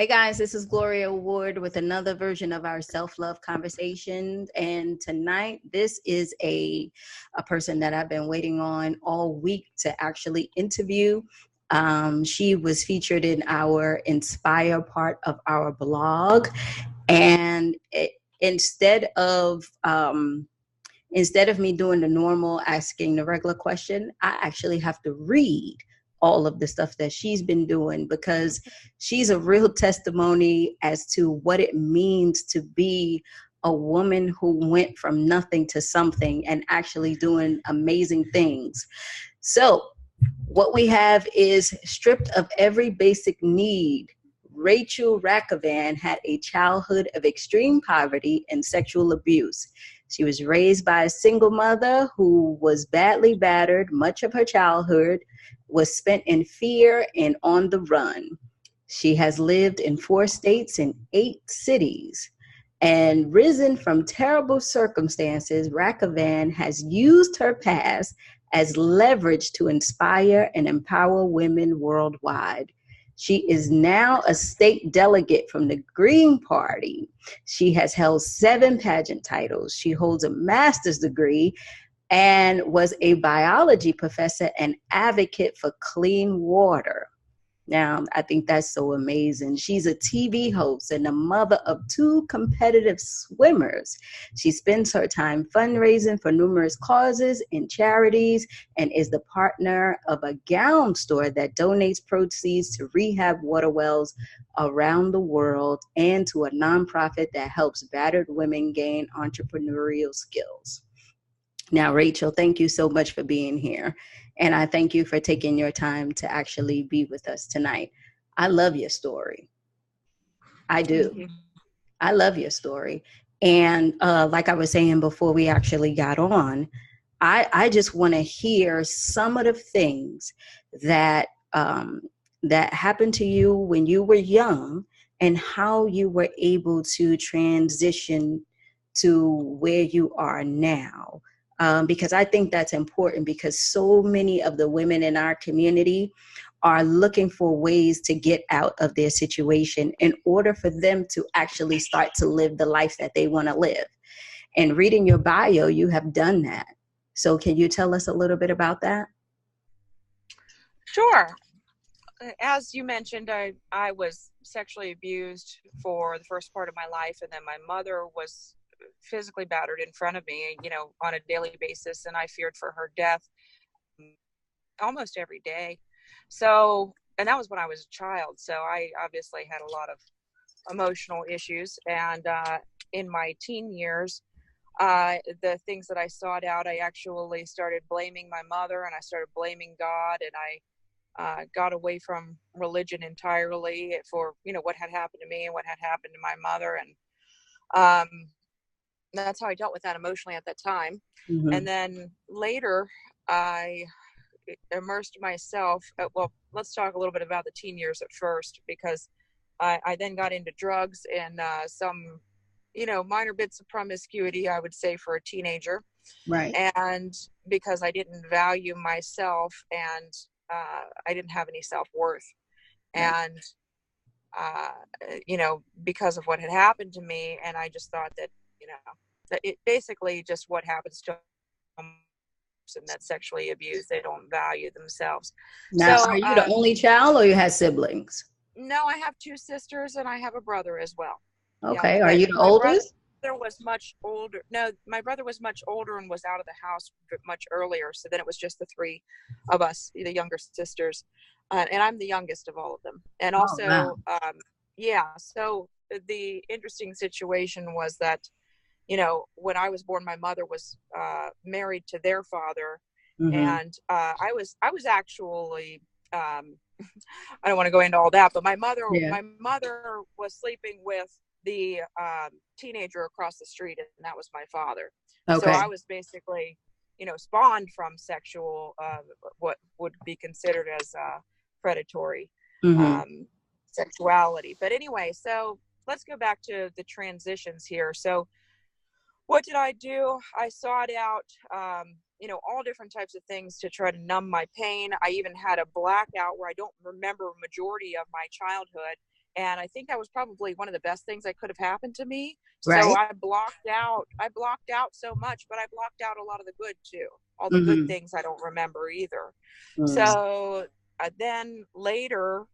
Hey guys, this is Gloria Ward with another version of our self-love conversation. And tonight, this is a person that I've been waiting on all week to actually interview. She was featured in our Inspire part of our blog. And instead of me doing the normal asking the regular question, I actually have to read all of the stuff that she's been doing, because she's a real testimony as to what it means to be a woman who went from nothing to something and actually doing amazing things. So what we have is, stripped of every basic need, Rachel Rakovan had a childhood of extreme poverty and sexual abuse. She was raised by a single mother who was badly battered. Much of her childhood was spent in fear and on the run. She has lived in 4 states and 8 cities. And risen from terrible circumstances, Rakovan has used her past as leverage to inspire and empower women worldwide. She is now a state delegate from the Green Party. She has held 7 pageant titles. She holds a master's degree and was a biology professor and advocate for clean water. Now, I think that's so amazing. She's a TV host and a mother of 2 competitive swimmers. She spends her time fundraising for numerous causes and charities, and is the partner of a gown store that donates proceeds to rehab water wells around the world, and to a nonprofit that helps battered women gain entrepreneurial skills. Now, Rachel, thank you so much for being here. And I thank you for taking your time to actually be with us tonight. I love your story. I do. I love your story. And like I was saying before we actually got on, I just want to hear some of the things that that happened to you when you were young, and how you were able to transition to where you are now. Because I think that's important, because so many of the women in our community are looking for ways to get out of their situation in order for them to actually start to live the life that they want to live. And reading your bio, you have done that. So can you tell us a little bit about that? Sure. As you mentioned, I was sexually abused for the first part of my life, and then my mother was physically battered in front of me, on a daily basis, and I feared for her death almost every day. So, and that was when I was a child, so I obviously had a lot of emotional issues. And in my teen years, the things that I sought out, I actually started blaming my mother, and I started blaming God, and I got away from religion entirely for what had happened to me and what had happened to my mother. And that's how I dealt with that emotionally at that time. Mm-hmm. And then later, I immersed myself. Well, let's talk a little bit about the teen years at first, because I then got into drugs and some, minor bits of promiscuity, I would say, for a teenager. Right. And because I didn't value myself, and I didn't have any self-worth. Right. And, because of what had happened to me, and I just thought that, that it basically just what happens to a person that's sexually abused, they don't value themselves. Now, so, are you the only child, or you had siblings? No, I have 2 sisters, and I have a brother as well. Okay. Yeah, are you the oldest? My brother was much older. No, my brother was much older and was out of the house much earlier. So then it was just the 3 of us, the younger sisters. And I'm the youngest of all of them. And also, so the interesting situation was that, when I was born, my mother was married to their father. Mm-hmm. And I was actually, I don't want to go into all that, but my mother was sleeping with the teenager across the street, and that was my father. Okay. So I was basically, spawned from sexual, what would be considered as predatory sexuality. But anyway, so let's go back to the transitions here. So what did I do? I sought out, all different types of things to try to numb my pain. I even had a blackout where I don't remember a majority of my childhood. And I think that was probably one of the best things that could have happened to me. So Right. I blocked out so much, but I blocked out a lot of the good too. All the good Mm-hmm. things I don't remember either. Mm. So then later,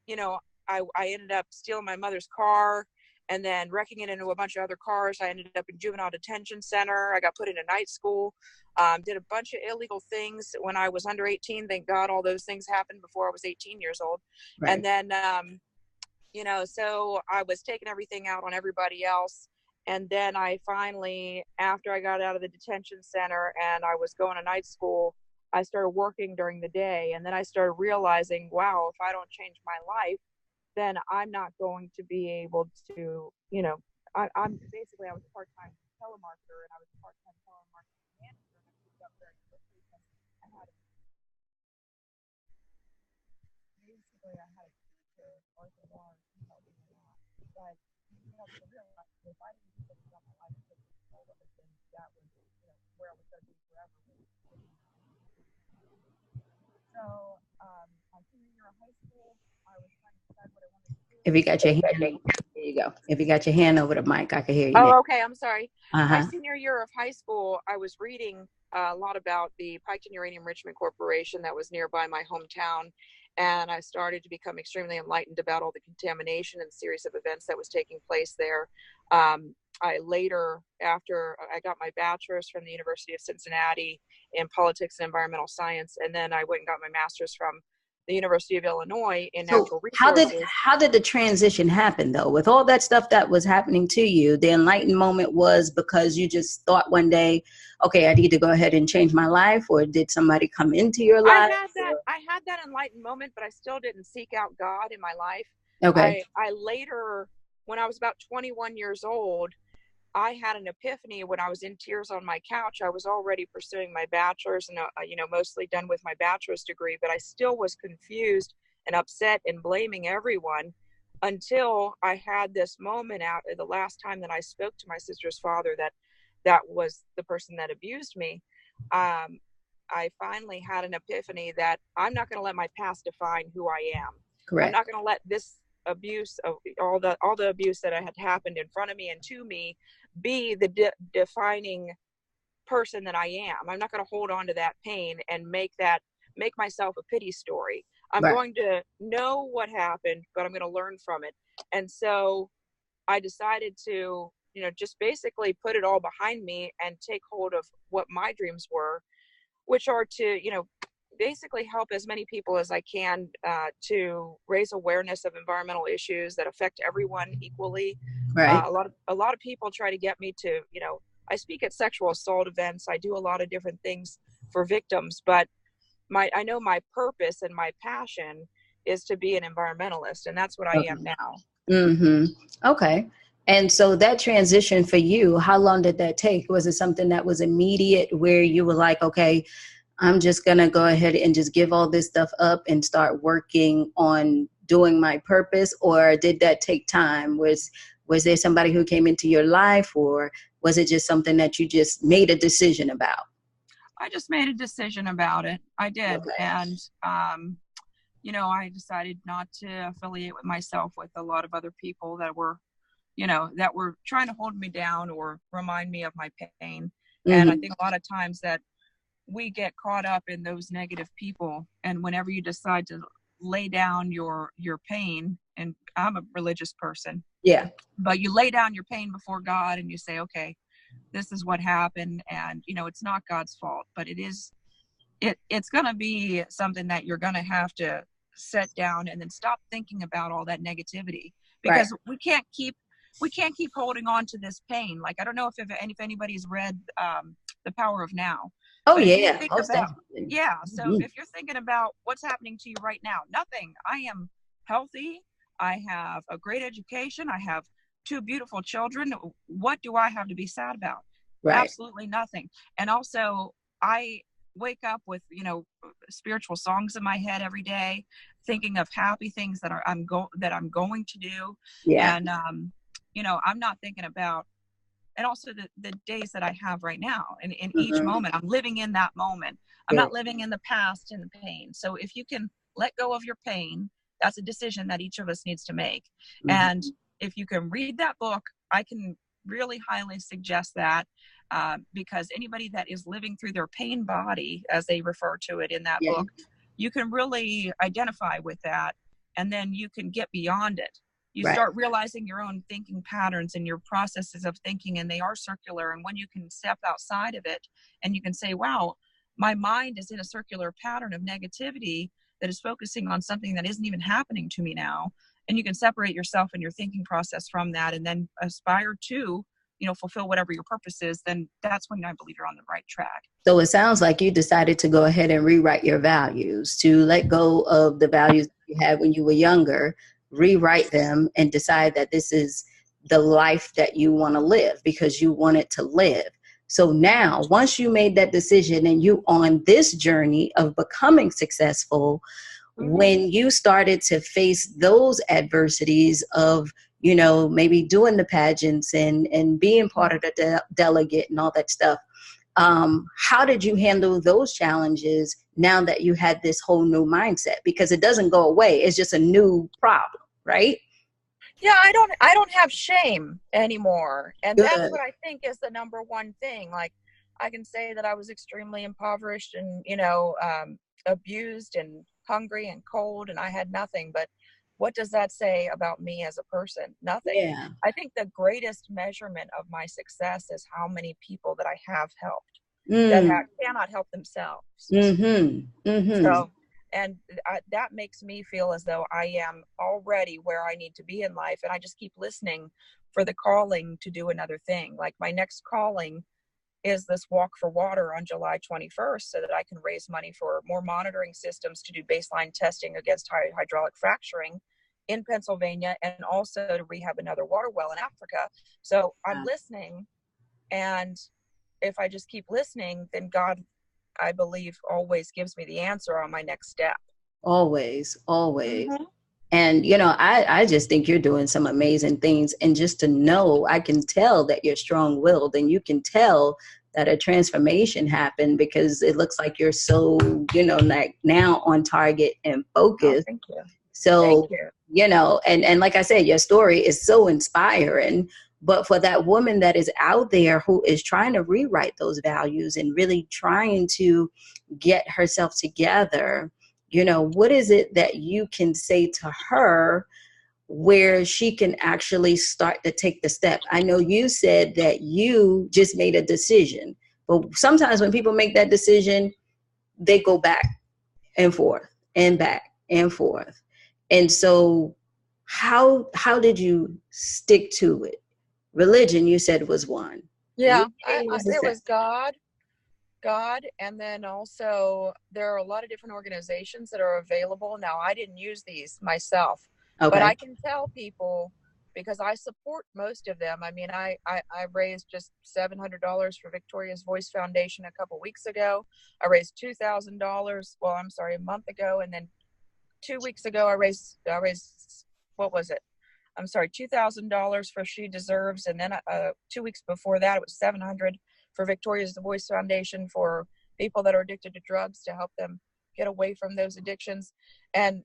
you know, I ended up stealing my mother's car and then wrecking it into a bunch of other cars. I ended up in juvenile detention center. I got put into night school, did a bunch of illegal things when I was under 18. Thank God all those things happened before I was 18 years old. And Right. then, you know, so I was taking everything out on everybody else. And then I finally, after I got out of the detention center and I was going to night school, I started working during the day. And then I started realizing, wow, if I don't change my life, then I'm not going to be able to, you know, I'm basically, I was a part-time telemarketer and I was a part-time telemarketing manager, and I moved up very quickly because I had a, basically I had a teacher, Arthur Lawrence, who helped me a lot. But, you know, to realize if I didn't do something about my life and take control of it, then that was, you know, where I was going to be forever. So, my senior year of high school, I was trying to decide what I wanted to do. If you got your hand, there you go. If you got your hand over the mic, I can hear you now. Oh, okay. I'm sorry. My Uh-huh. senior year of high school, I was reading a lot about the Piketon Uranium Enrichment Corporation that was nearby my hometown. And I started to become extremely enlightened about all the contamination and series of events that was taking place there. I later, after I got my bachelor's from the University of Cincinnati in politics and environmental science, and then I went and got my master's from the University of Illinois in So natural how did resources. how did the transition happen though? With all that stuff that was happening to you, the enlightened moment was because you just thought one day, okay, I need to go ahead and change my life, or did somebody come into your life? I had that enlightened moment, but I still didn't seek out God in my life. Okay. I later, when I was about 21 years old, I had an epiphany when I was in tears on my couch. I was already pursuing my bachelor's and, you know, mostly done with my bachelor's degree, but I still was confused and upset and blaming everyone until I had this moment out the last time that I spoke to my sister's father that was the person that abused me. Um, I finally had an epiphany that I'm not going to let my past define who I am. I'm Correct. not going to let this abuse of all the abuse that had happened in front of me and to me be the defining person that I am. I'm not going to hold on to that pain and make myself a pity story. I'm Right. going to know what happened, but I'm going to learn from it. And so I decided to, you know, just basically put it all behind me and take hold of what my dreams were, which are to, you know, basically help as many people as I can to raise awareness of environmental issues that affect everyone equally. Right. A lot of people try to get me to, you know, I speak at sexual assault events. I do a lot of different things for victims, but I know my purpose and my passion is to be an environmentalist, and that's what I Okay. am now. Mm-hmm. Okay. And so that transition for you, how long did that take? Was it something that was immediate where you were like, okay, I'm just going to go ahead and just give all this stuff up and start working on doing my purpose? Or did that take time? Was there somebody who came into your life, or was it just something that you just made a decision about? I just made a decision about it. I did. Okay. And, you know, I decided not to affiliate with myself with a lot of other people that were, you know, that were trying to hold me down or remind me of my pain. And I Mm-hmm. think a lot of times that we get caught up in those negative people. And whenever you decide to lay down your pain, and I'm a religious person, Yeah. but you lay down your pain before God and you say, okay, this is what happened. And, you know, it's not God's fault, but it's going to be something that you're going to have to set down and then stop thinking about all that negativity, Right. because we can't keep holding on to this pain. Like, I don't know if anybody's read The Power of Now, Oh, but if you yeah. think Most about, definitely. yeah, so Mm-hmm. if you're thinking about what's happening to you right now, nothing. I am healthy. I have a great education. I have two beautiful children. What do I have to be sad about? Right. Absolutely nothing. And also, I wake up with, you know, spiritual songs in my head every day, thinking of happy things that I'm going to do. Yeah. And you know, I'm not thinking about, and also the days that I have right now, and in each Mm-hmm. moment I'm living in that moment. I'm Good. not living in the past and the pain. So if you can let go of your pain That's a decision that each of us needs to make. Mm-hmm. And if you can read that book, I can really highly suggest that, because anybody that is living through their pain body, as they refer to it in that Yeah. book, you can really identify with that, and then you can get beyond it. You Right. start realizing your own thinking patterns and your processes of thinking, and they are circular. And when you can step outside of it and you can say, wow, my mind is in a circular pattern of negativity that is focusing on something that isn't even happening to me now. And you can separate yourself and your thinking process from that, and then aspire to, fulfill whatever your purpose is, then that's when I believe you're on the right track. So it sounds like you decided to go ahead and rewrite your values, to let go of the values you had when you were younger, rewrite them, and decide that this is the life that you want to live because you want it to live. So now, once you made that decision and you on this journey of becoming successful, when you started to face those adversities of, maybe doing the pageants and being part of the delegate and all that stuff, how did you handle those challenges now that you had this whole new mindset? Because it doesn't go away. It's just a new problem, right? Yeah, I don't have shame anymore. And Good. that's what I think is the number one thing. Like, I can say that I was extremely impoverished and, abused and hungry and cold, and I had nothing. But what does that say about me as a person? Nothing. Yeah. I think the greatest measurement of my success is how many people that I have helped that cannot help themselves. So, and that makes me feel as though I am already where I need to be in life. And I just keep listening for the calling to do another thing. Like, my next calling is this walk for water on July 21st, so that I can raise money for more monitoring systems to do baseline testing against hydraulic fracturing in Pennsylvania, and also to rehab another water well in Africa. So I'm listening, and if I just keep listening, then God, I believe, always gives me the answer on my next step. Always. And, I just think you're doing some amazing things. And just to know, I can tell that you're strong-willed, and you can tell that a transformation happened, because it looks like you're so, like now on target and focused. Oh, thank you. So, Thank you. And like I said, your story is so inspiring. But for that woman that is out there who is trying to rewrite those values and really trying to get herself together, what is it that you can say to her where she can actually start to take the step? I know you said that you just made a decision, but sometimes when people make that decision, they go back and forth and back and forth. And so how did you stick to it? Religion, you said, was one. Yeah, Was the it was second. God, and then also there are a lot of different organizations that are available. Now, I didn't use these myself, but Okay. I can tell people, because I support most of them. I mean, I raised just $700 for Victoria's Voice Foundation a couple weeks ago. I raised $2,000. Well, I'm sorry, a month ago, and then 2 weeks ago I raised what was it? I'm sorry, $2,000 for She Deserves, and then 2 weeks before that it was $700 for Victoria's Voice Foundation for people that are addicted to drugs, to help them get away from those addictions. And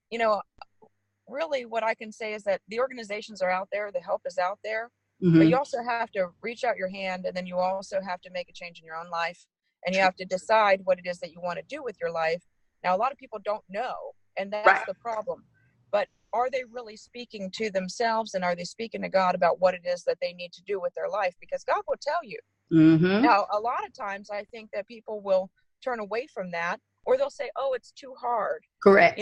really what I can say is that the organizations are out there, the help is out there, but you also have to reach out your hand, and then you also have to make a change in your own life, and you have to decide what it is that you want to do with your life. Now, a lot of people don't know, and that's the problem. But are they really speaking to themselves, and are they speaking to God about what it is that they need to do with their life? Because God will tell you. Now, a lot of times I think that people will turn away from that, or they'll say, oh, it's too hard. Correct.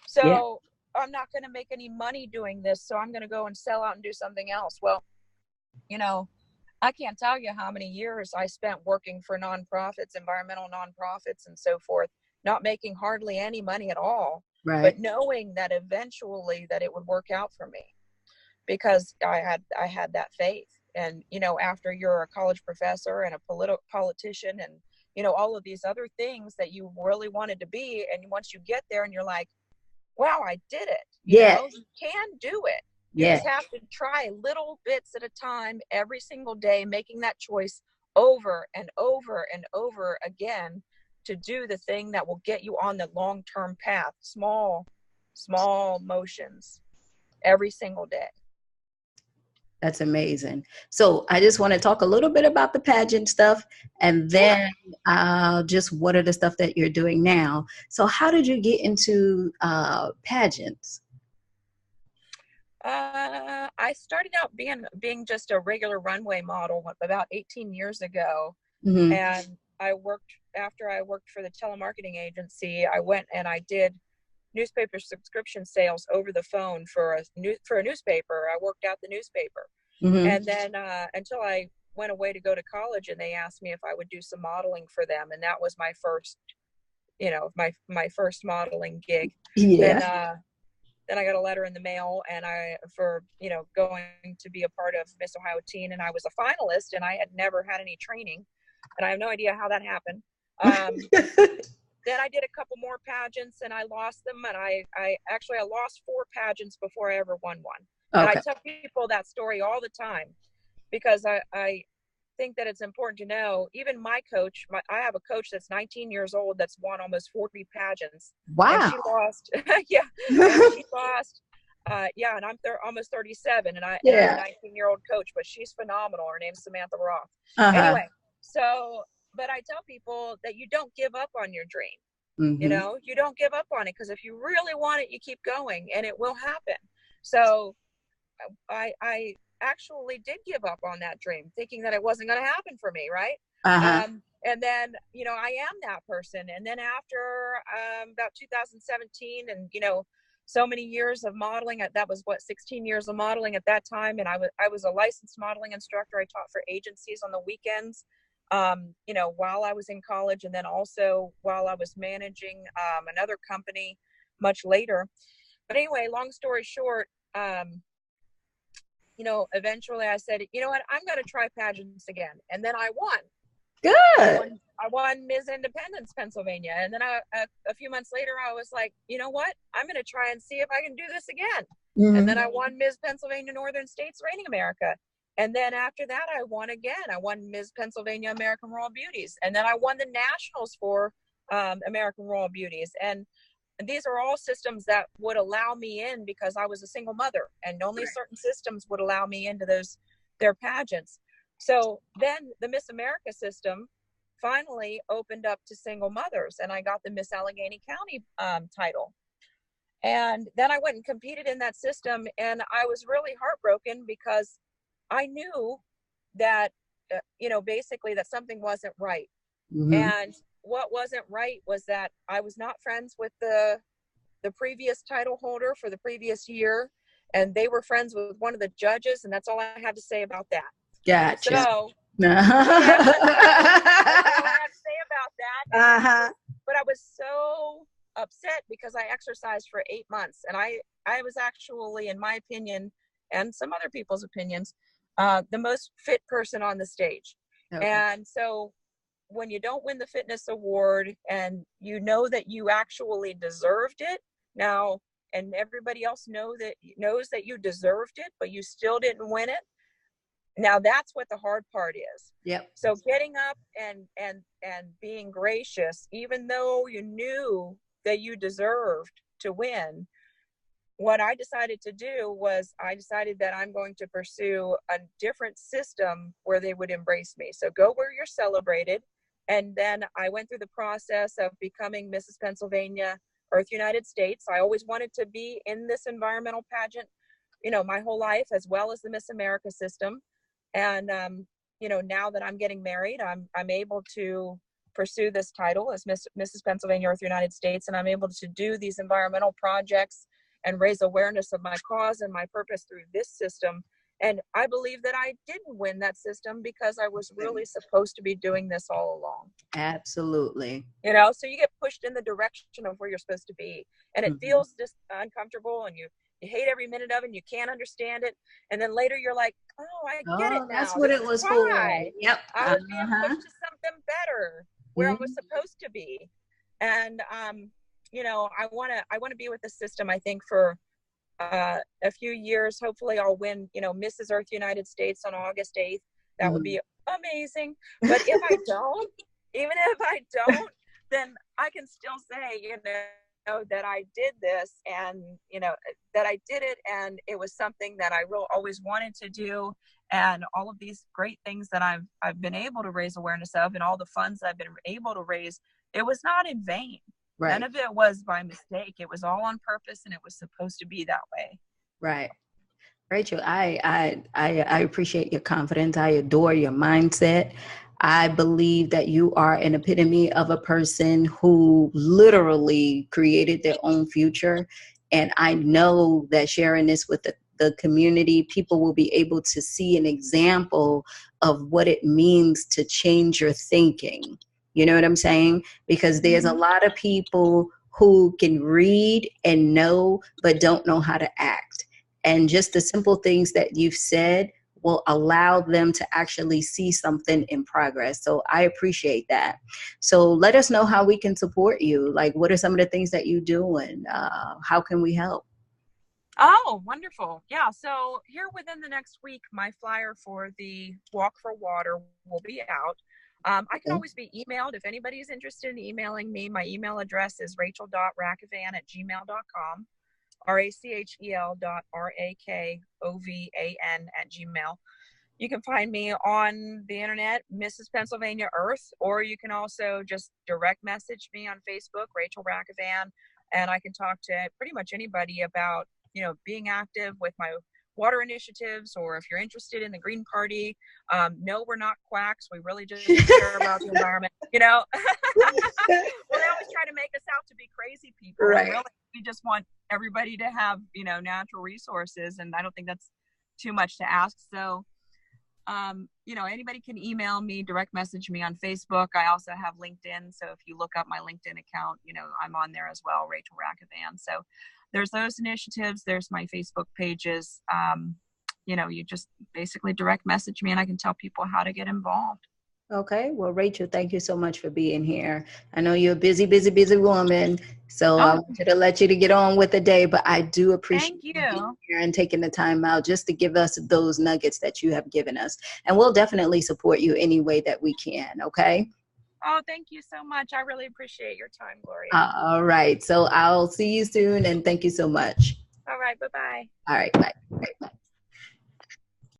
So I'm not going to make any money doing this, so I'm going to go and sell out and do something else. Well, I can't tell you how many years I spent working for nonprofits, environmental nonprofits, and so forth, not making hardly any money at all, but knowing that eventually that it would work out for me, because I had that faith. And, after you're a college professor and a politician and, all of these other things that you really wanted to be, and once you get there and you're like, wow, I did it. You can do it. You just have to try little bits at a time every single day, making that choice over and over and over again to do the thing that will get you on the long-term path. Small small motions every single day. That's amazing. So I just want to talk a little bit about the pageant stuff, and then just what are the stuff that you're doing now. So how did you get into pageants? I started out being just a regular runway model about 18 years ago. Mm-hmm. And after I worked for the telemarketing agency, I went and I did newspaper subscription sales over the phone for a newspaper. I worked out the newspaper. Mm-hmm. And then until I went away to go to college, and they asked me if I would do some modeling for them. And that was my first, my first modeling gig. Yeah. Then I got a letter in the mail, and going to be a part of Miss Ohio Teen, and I was a finalist, and I had never had any training, and I have no idea how that happened. Then I did a couple more pageants, and I lost them, and I lost 4 pageants before I ever won one. Okay. And I tell people that story all the time, because I think that it's important to know. Even my coach, I have a coach that's 19 years old that's won almost 40 pageants. Wow. And she lost. Yeah. And she lost. And I'm almost 37, and I'm a 19-year-old coach, but she's phenomenal. Her name's Samantha Roth. Anyway, but I tell people that you don't give up on your dream. Mm-hmm. You don't give up on it, because if you really want it, you keep going, and it will happen. So I actually did give up on that dream, thinking that it wasn't going to happen for me, right? And then, I am that person. And then after about 2017, and so many years of modeling, that was 16 years of modeling at that time, and I was a licensed modeling instructor. I taught for agencies on the weekends, while I was in college, and then also while I was managing another company much later. But anyway, long story short, eventually I said, you know what, I'm going to try pageants again. And then I won. Good. I won Ms. Independence, Pennsylvania. And then a few months later, I was like, you know what, I'm going to try and see if I can do this again. Mm-hmm. And then I won Ms. Pennsylvania Northern States Reigning America. And then after that, I won again. I won Ms. Pennsylvania American Royal Beauties. And then I won the nationals for American Royal Beauties. And these are all systems that would allow me in, because I was a single mother, and only certain systems would allow me into their pageants. So then the Miss America system finally opened up to single mothers, and I got the Miss Allegheny County title. And then I went and competed in that system, and I was really heartbroken, because I knew that, basically that something wasn't right. Mm-hmm. And what wasn't right was that I was not friends with the previous title holder for the previous year, and they were friends with one of the judges, and that's all I had to say about that. Gotcha. So that's all I had to say about that. But I was so upset, because I exercised for 8 months, and I was actually, in my opinion, and some other people's opinions, the most fit person on the stage. Okay. And so when you don't win the fitness award, and you know that you actually deserved it now, and everybody else knows that you deserved it, but you still didn't win it. Now that's what the hard part is. Yep. So getting up and being gracious, even though you knew that you deserved to win. What I decided to do was I decided that I'm going to pursue a different system where they would embrace me. So go where you're celebrated. And then I went through the process of becoming Mrs. Pennsylvania, Earth United States. I always wanted to be in this environmental pageant, my whole life, as well as the Miss America system. And, now that I'm getting married, I'm able to pursue this title as Mrs. Pennsylvania, Earth United States. And I'm able to do these environmental projects and raise awareness of my cause and my purpose through this system. And I believe that I didn't win that system, because I was really supposed to be doing this all along. Absolutely. So you get pushed in the direction of where you're supposed to be, and it feels just uncomfortable, and you hate every minute of it, and you can't understand it. And then later you're like, oh, I get it now. That's what it was for. Yep. I was being pushed to something better, where I was supposed to be. And, I want to be with the system, I think, for a few years. Hopefully I'll win, Mrs. Earth United States on August 8th. That would be amazing. But if I don't, even if I don't, then I can still say, that I did this, and that I did it, and it was something that I really always wanted to do, and all of these great things that I've been able to raise awareness of, and all the funds I've been able to raise, it was not in vain. Right. None of it was by mistake. It was all on purpose, and it was supposed to be that way. Right. Rachel, I appreciate your confidence. I adore your mindset. I believe that you are an epitome of a person who literally created their own future. And I know that sharing this with the community, people will be able to see an example of what it means to change your thinking. You know what I'm saying? Because there's a lot of people who can read and know, but don't know how to act. And just the simple things that you've said will allow them to actually see something in progress. So I appreciate that. So let us know how we can support you. Like, what are some of the things that you do, and how can we help? Oh, wonderful. Yeah. So here within the next week, my flyer for the Walk for Water will be out. I can Okay. always be emailed if anybody's interested in emailing me. My email address is rachel.rakovan@gmail.com. RACHEL.RAKOVAN@gmail. You can find me on the internet, Mrs. Pennsylvania Earth, or you can also just direct message me on Facebook, Rachel Rakovan, and I can talk to pretty much anybody about, being active with my water initiatives, or if you're interested in the Green Party. No, we're not quacks. We really just care about the environment. Well, they always try to make us out to be crazy people. Right. And really, we just want everybody to have, natural resources. And I don't think that's too much to ask. So, anybody can email me, direct message me on Facebook. I also have LinkedIn. So if you look up my LinkedIn account, I'm on there as well, Rachel Rakovan. So there's those initiatives. There's my Facebook pages. You just basically direct message me and I can tell people how to get involved. Okay. Well, Rachel, thank you so much for being here. I know you're a busy, busy, busy woman, so I wanted to let you to get on with the day, but I do appreciate you being here and taking the time out just to give us those nuggets that you have given us. And we'll definitely support you any way that we can. Okay. Oh, thank you so much. I really appreciate your time, Gloria. All right. So I'll see you soon, and thank you so much. All right. Bye-bye. All right. Bye.